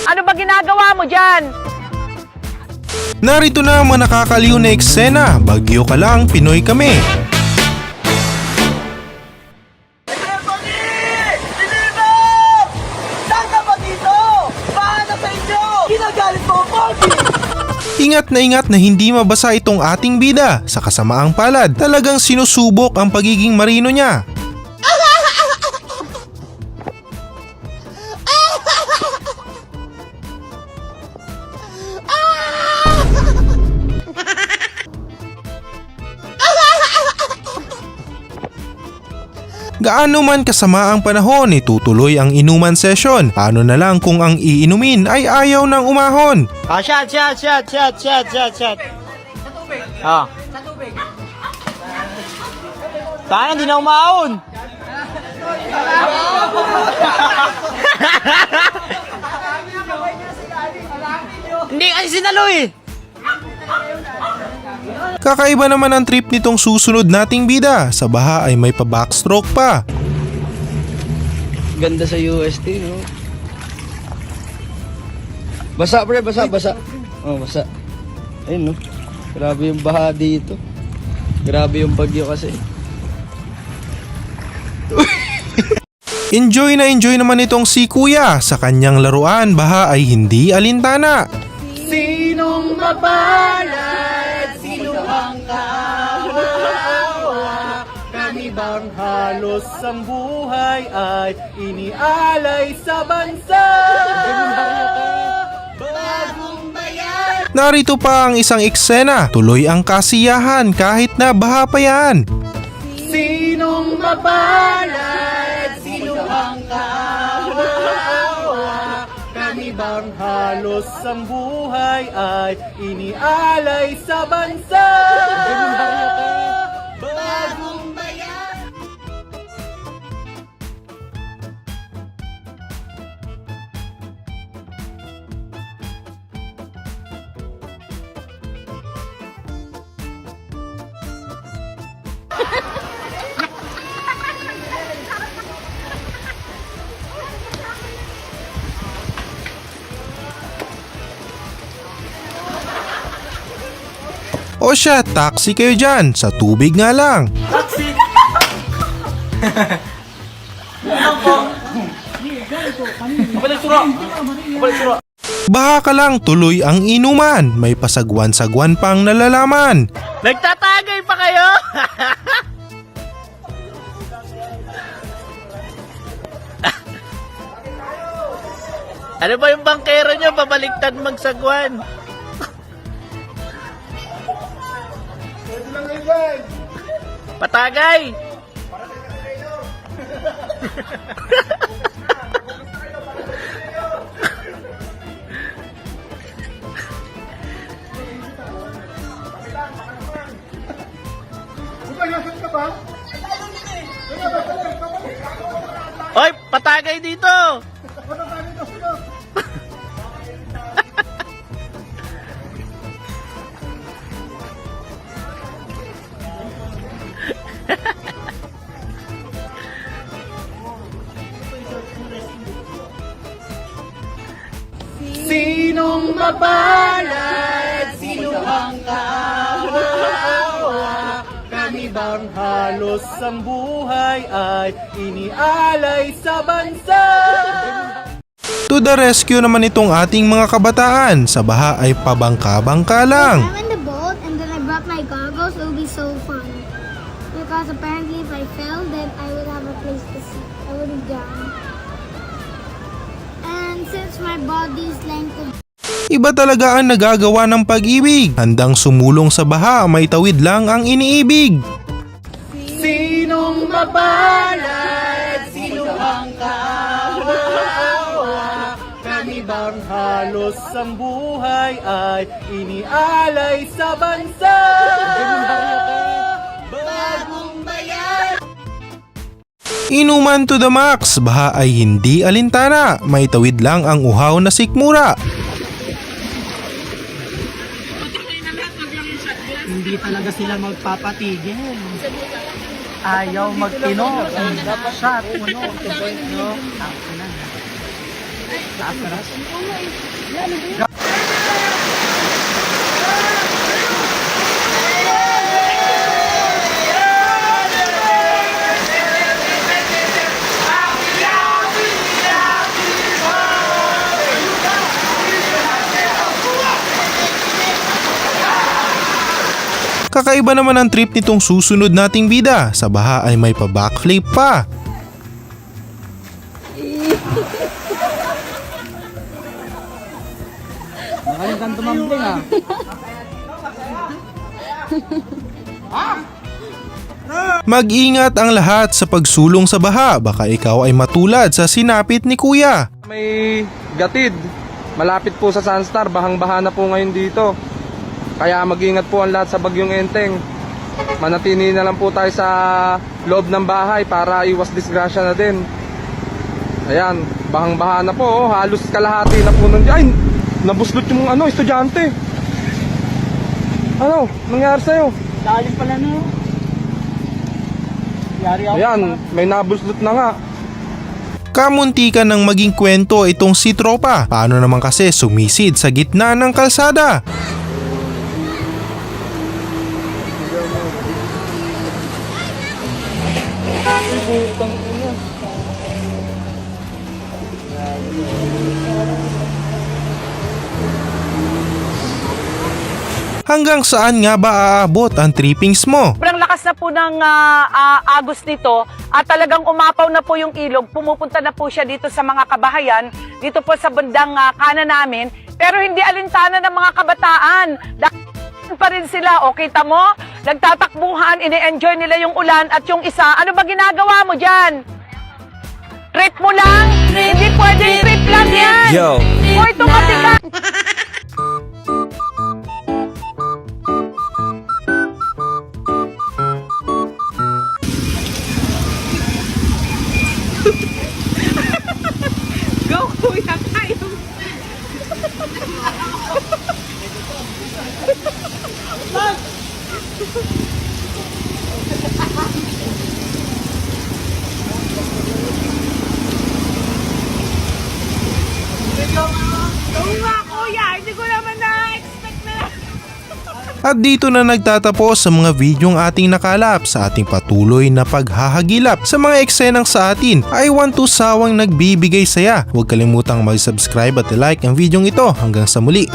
Ano ba ginagawa mo dyan? Narito na ang mga nakakaliw na eksena. Bagyo ka lang, Pinoy kami. Ingat na hindi mabasa itong ating bida. Sa kasamaang palad, talagang sinusubok ang pagiging marino niya. Gaano man kasama ang panahon, itutuloy ang inuman session. Paano na lang kung ang iinumin ay ayaw ng umahon? Shot. Ah. Sa tubig. Tayo, hindi na umaon. Hindi kasi sinalo eh. Kakaiba naman ang trip nitong susunod nating bida. Sa baha ay may pa-backstroke pa. Ganda sa UST, no? Basa, pre, basa. Oh, basa. Ayun, no? Grabe yung baha dito. Grabe yung bagyo kasi. Enjoy naman itong si Kuya. Sa kanyang laruan, baha ay hindi alintana. Sinong mapalad? Sino ang kaawa? Kami bang halos ang buhay ay inialay sa bansa? Bagong bayan. Narito pa ang isang eksena. Tuloy ang kasiyahan kahit na baha pa yan. Sinong mapalad? Sino ang kaawa? Kami bang halos ang buhay ay inialay sa bansa? Bagong bayan. O siya, taxi kayo dyan. Sa tubig nga lang. Taxi! Balik sura! Baha ka lang, tuloy ang inuman. May pasagwan-sagwan pang nalalaman. Nagtatagay pa kayo? Ano ba yung bangkero nyo? Babaliktad magsagwan. Patagay! Oy, patagay dito! Sinong mapalad? Sino ang kaawa? Kami bang halos ang buhay ay inialay sa bansa? To the rescue naman itong ating mga kabataan. Sa baha ay pabangka-bangka lang. I'm in the boat and then I brought my goggles. It will be so fun. Because apparently if I fell, then I would have a place to sit. I wouldn't drown. And since my body's length of Iba talaga ang nagagawa ng pag-ibig. Handang sumulong sa baha, may tawid lang ang iniibig. Sinong mapalad? Sino ang kaawa? Kami bang halos ang buhay ay inialay sa bansa? Bagong bayan. Inuman to the max, baha ay hindi alintana. May tawid lang ang uhaw na sikmura. Hindi talaga sila magpapatigil. ayaw magtino. Shot, uno. Taas na. Kakaiba naman ang trip nitong susunod nating bida. Sa baha ay may pa-backflip pa. Magaling kang tumambling ah. Mag-ingat ang lahat sa pagsulong sa baha. Baka ikaw ay matulad sa sinapit ni Kuya. May gatid. Malapit po sa Sunstar. Bahang-baha na po ngayon dito. Kaya mag-ingat po ang lahat sa bagyong Enteng. Manatili na lang po tayo sa loob ng bahay para iwas disgrasya na din. Ayan, bahang-baha na po. Halos kalahati na po nun. Ay, nabuslot yung estudyante. Ano? Nangyari sa'yo? Lalim pala no. Yari ako. Ayan, may nabuslot na nga. Kamuntikan ng maging kwento itong si Tropa. Paano naman kasi sumisid sa gitna ng kalsada? Hanggang saan nga ba aabot ang trippings mo? Sobrang lakas na po ng agos nito at talagang umapaw na po yung ilog. Pumupunta na po siya dito sa mga kabahayan, dito po sa bandang kanan namin. Pero hindi alintana ng mga kabataan. Pa rin sila, o kita mo? Nagtatakbuhan, ini-enjoy nila yung ulan at yung isa, ano ba ginagawa mo dyan? Trip mo lang? Hindi pwedeng trip lang yan! Yo. Hoy, tumati ka! At dito na nagtatapos sa mga videong ating nakalap sa ating patuloy na paghahagilap sa mga eksenang sa atin ay want to sawang nagbibigay saya. Huwag kalimutang mag-subscribe at like ang videong ito. Hanggang sa muli.